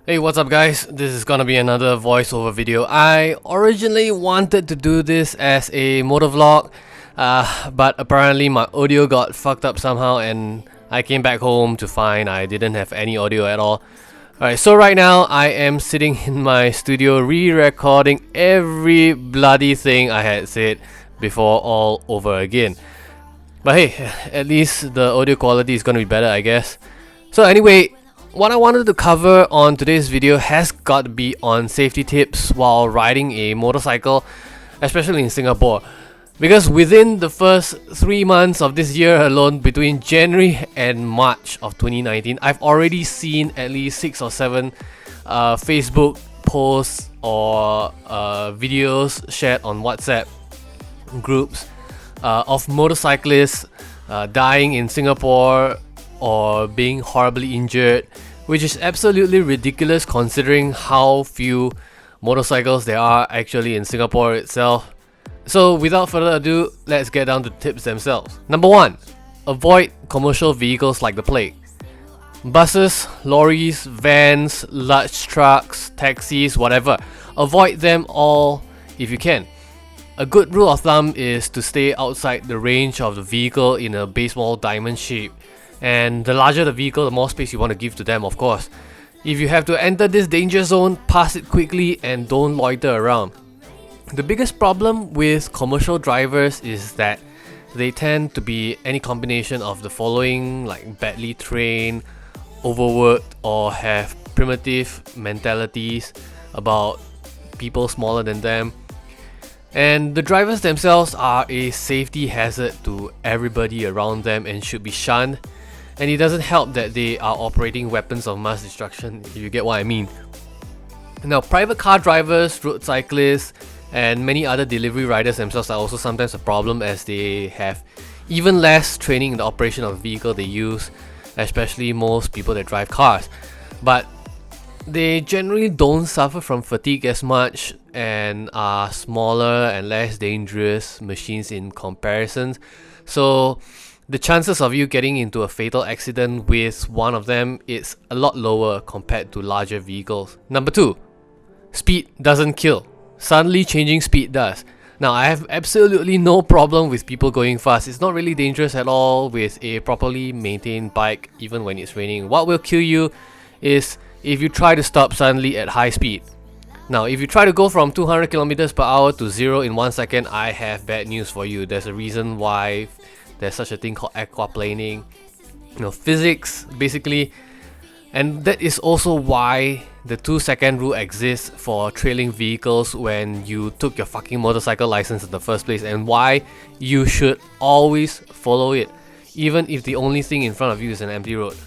Hey, what's up guys? This is gonna be another voiceover video. I originally wanted to do this as a motovlog, but apparently my audio got fucked up somehow and I came back home to find I didn't have any audio at all. Alright, so right now I am sitting in my studio re-recording every bloody thing I had said before all over again. But hey, at least the audio quality is gonna be better, I guess. So anyway, what I wanted to cover on today's video has got to be on safety tips while riding a motorcycle, especially in Singapore. Because within the first 3 months of this year alone, between January and March of 2019, I've already seen at least 6 or 7 Facebook posts or videos shared on WhatsApp groups of motorcyclists dying in Singapore or being horribly injured, which is absolutely ridiculous considering how few motorcycles there are actually in Singapore itself. So without further ado, let's get down to the tips themselves. Number 1. Avoid commercial vehicles like the plague. Buses, lorries, vans, large trucks, taxis, whatever. Avoid them all if you can. A good rule of thumb is to stay outside the range of the vehicle in a baseball diamond shape. And the larger the vehicle, the more space you want to give to them, of course. If you have to enter this danger zone, pass it quickly and don't loiter around. The biggest problem with commercial drivers is that they tend to be any combination of the following, like badly trained, overworked, or have primitive mentalities about people smaller than them. And the drivers themselves are a safety hazard to everybody around them and should be shunned. And it doesn't help that they are operating weapons of mass destruction, if you get what I mean. Now, private car drivers, road cyclists, and many other delivery riders themselves are also sometimes a problem, as they have even less training in the operation of the vehicle they use, especially most people that drive cars. But they generally don't suffer from fatigue as much and are smaller and less dangerous machines in comparison. So the chances of you getting into a fatal accident with one of them is a lot lower compared to larger vehicles. Number 2. Speed doesn't kill. Suddenly changing speed does. Now, I have absolutely no problem with people going fast. It's not really dangerous at all with a properly maintained bike, even when it's raining. What will kill you is if you try to stop suddenly at high speed. Now, if you try to go from 200 kilometers per hour to 0 in 1 second, I have bad news for you. There's a reason why there's such a thing called aquaplaning, physics basically. And that is also why the 2-second rule exists for trailing vehicles when you took your fucking motorcycle license in the first place, and why you should always follow it, even if the only thing in front of you is an empty road.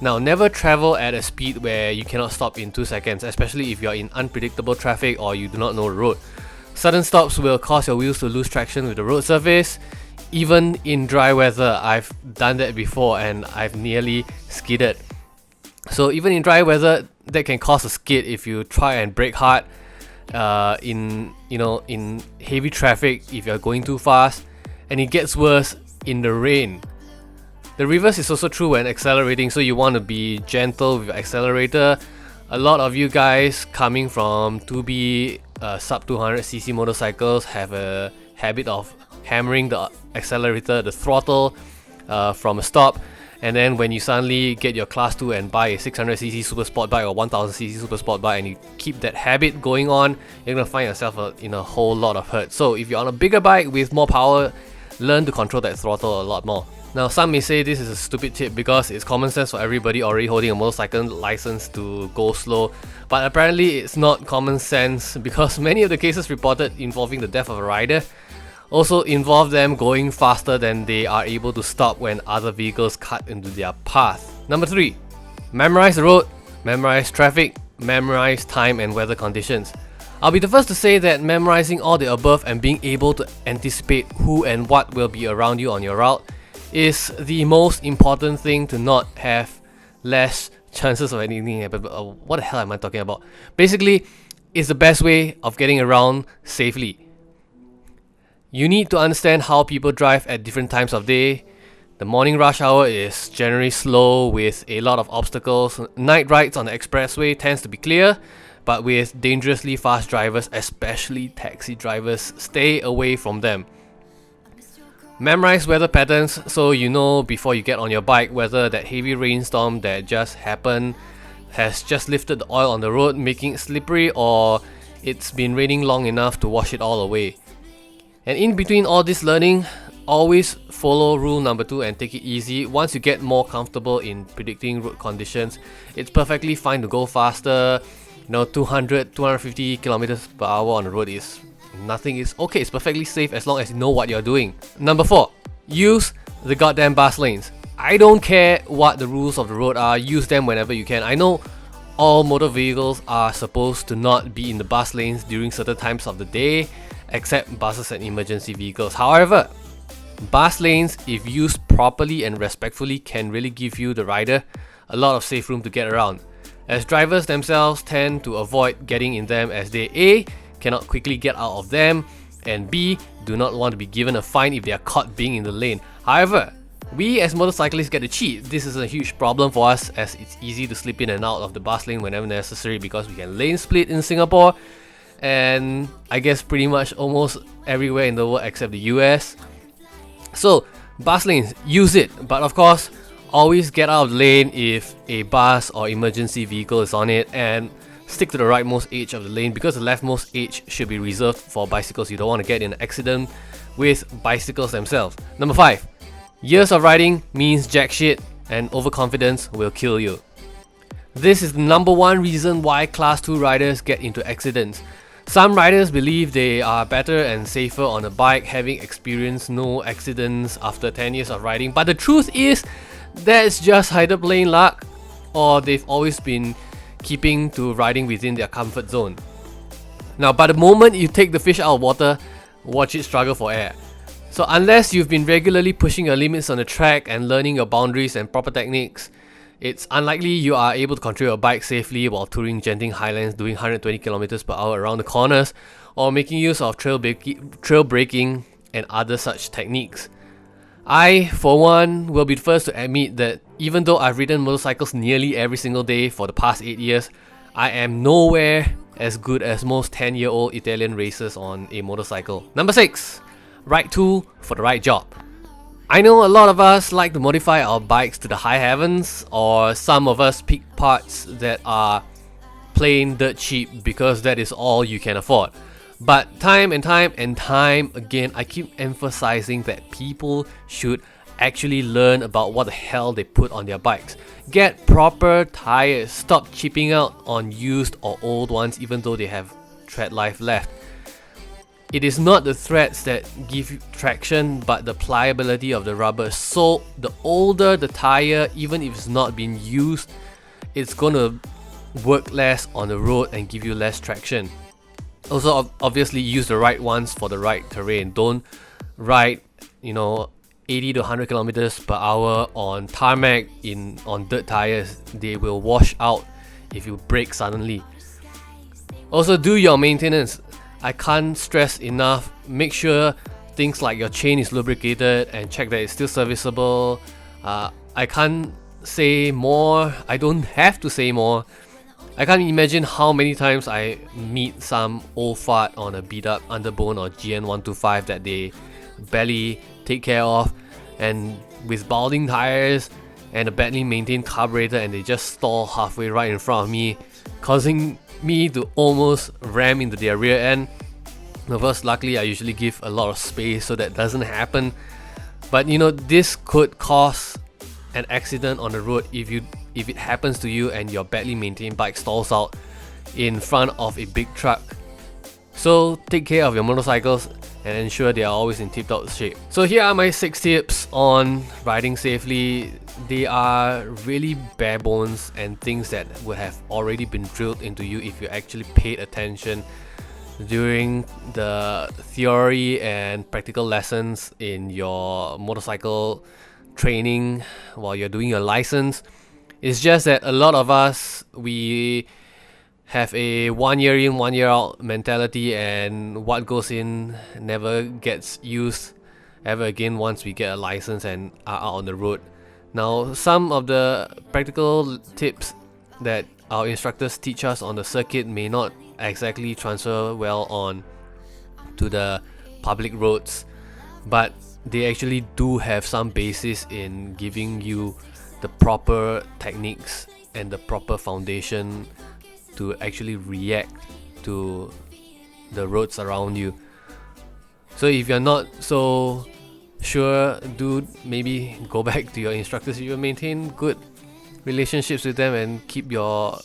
Now, never travel at a speed where you cannot stop in 2 seconds, especially if you're in unpredictable traffic or you do not know the road. Sudden stops will cause your wheels to lose traction with the road surface. Even in dry weather, I've done that before and I've nearly skidded. So even in dry weather, that can cause a skid if you try and brake hard in heavy traffic if you're going too fast, and it gets worse in the rain. The reverse is also true when accelerating, so you want to be gentle with your accelerator. A lot of you guys coming from 2B sub 200cc motorcycles have a habit of hammering the accelerator, the throttle from a stop, and then when you suddenly get your class 2 and buy a 600cc super sport bike or 1000cc super sport bike and you keep that habit going on, you're going to find yourself in a whole lot of hurt. So if you're on a bigger bike with more power, learn to control that throttle a lot more. Now, some may say this is a stupid tip because it's common sense for everybody already holding a motorcycle license to go slow, but apparently it's not common sense because many of the cases reported involving the death of a rider also involve them going faster than they are able to stop when other vehicles cut into their path. Number 3. Memorize the road, memorize traffic, memorize time and weather conditions. I'll be the first to say that memorizing all the above and being able to anticipate who and what will be around you on your route is the most important thing to not have less chances of anything happening. What the hell am I talking about? Basically, it's the best way of getting around safely. You need to understand how people drive at different times of day, The morning rush hour is generally slow with a lot of obstacles. Night rides on the expressway tends to be clear, but with dangerously fast drivers, especially taxi drivers, stay away from them. Memorize weather patterns so you know before you get on your bike whether that heavy rainstorm that just happened has just lifted the oil on the road, making it slippery, or it's been raining long enough to wash it all away. And in between all this learning, always follow rule number 2 and take it easy. Once you get more comfortable in predicting road conditions, it's perfectly fine to go faster. 200, 250 kilometers per hour on the road is nothing. It's okay, it's perfectly safe as long as you know what you're doing. Number 4, use the goddamn bus lanes. I don't care what the rules of the road are, use them whenever you can. I know all motor vehicles are supposed to not be in the bus lanes during certain times of the day, except buses and emergency vehicles. However, bus lanes, if used properly and respectfully, can really give you, the rider, a lot of safe room to get around, as drivers themselves tend to avoid getting in them as they A, cannot quickly get out of them, and B, do not want to be given a fine if they are caught being in the lane. However, we as motorcyclists get to cheat. This is a huge problem for us as it's easy to slip in and out of the bus lane whenever necessary because we can lane split in Singapore and I guess pretty much almost everywhere in the world except the US. So bus lanes, use it, but of course always get out of the lane if a bus or emergency vehicle is on it, and stick to the rightmost edge of the lane because the leftmost edge should be reserved for bicycles. You don't want to get in an accident with bicycles themselves. Number 5, years of riding means jack shit, and overconfidence will kill you. This is the number 1 reason why class 2 riders get into accidents. Some riders believe they are better and safer on a bike, having experienced no accidents after 10 years of riding, but the truth is that's just either plain luck or they've always been keeping to riding within their comfort zone. Now, by the moment you take the fish out of water, watch it struggle for air. So unless you've been regularly pushing your limits on the track and learning your boundaries and proper techniques, it's unlikely you are able to control your bike safely while touring Genting Highlands doing 120 km per hour around the corners, or making use of trail braking and other such techniques. I, for one, will be the first to admit that even though I've ridden motorcycles nearly every single day for the past 8 years, I am nowhere as good as most 10-year-old Italian racers on a motorcycle. Number 6, right tool for the right job. I know a lot of us like to modify our bikes to the high heavens, or some of us pick parts that are plain dirt cheap because that is all you can afford. But time and time again, I keep emphasizing that people should actually learn about what the hell they put on their bikes. Get proper tires, stop chipping out on used or old ones even though they have tread life left. It is not the threads that give you traction, but the pliability of the rubber. So the older the tire, even if it's not been used, it's gonna work less on the road and give you less traction. Also, obviously use the right ones for the right terrain. Don't ride 80 to 100 kilometers per hour on tarmac on dirt tires. They will wash out if you brake suddenly. Also, do your maintenance. I can't stress enough, make sure things like your chain is lubricated and check that it's still serviceable. I can't say more, I don't have to say more. I can't imagine how many times I meet some old fart on a beat up underbone or GN125 that they barely take care of, and with balding tires and a badly maintained carburetor, and they just stall halfway right in front of me, causing me to almost ram into their rear end. Of course, luckily I usually give a lot of space so that doesn't happen, but this could cause an accident on the road if it happens to you and your badly maintained bike stalls out in front of a big truck. So take care of your motorcycles and ensure they are always in tip-top shape. So here are my 6 tips on riding safely. They are really bare bones and things that would have already been drilled into you if you actually paid attention during the theory and practical lessons in your motorcycle training while you're doing your license. It's just that a lot of us, we have a 1 year in, 1 year out mentality, and what goes in never gets used ever again once we get a license and are out on the road. Now, some of the practical tips that our instructors teach us on the circuit may not exactly transfer well on to the public roads, but they actually do have some basis in giving you the proper techniques and the proper foundation to actually react to the roads around you. So if you're not so sure, do maybe go back to your instructors. You will maintain good relationships with them and keep your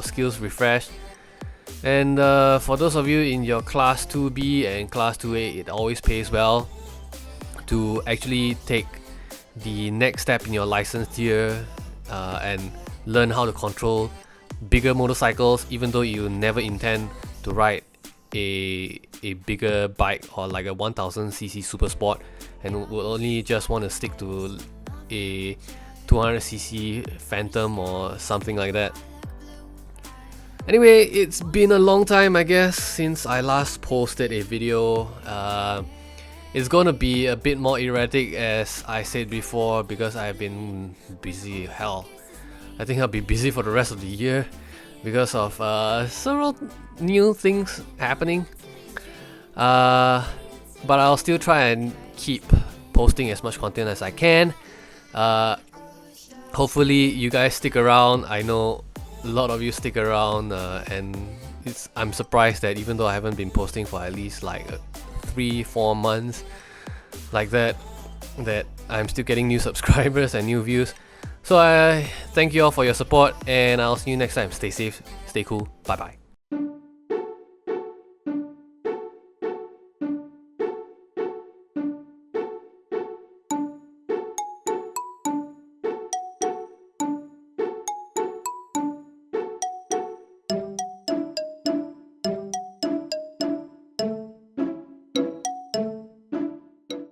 skills refreshed. And for those of you in your class 2B and class 2A, it always pays well to actually take the next step in your license tier and learn how to control bigger motorcycles, even though you never intend to ride a bigger bike or like a 1000cc super sport, and will only just want to stick to a 200cc Phantom or something like that. Anyway, it's been a long time, I guess, since I last posted a video. It's gonna be a bit more erratic, as I said before, because I've been busy. Hell, I think I'll be busy for the rest of the year because of several new things happening. But I'll still try and keep posting as much content as I can. Hopefully you guys stick around. I know a lot of you stick around, and I'm surprised that even though I haven't been posting for at least like 3-4 months like that I'm still getting new subscribers and new views. So I thank you all for your support, and I'll see you next time. Stay safe, stay cool, bye bye.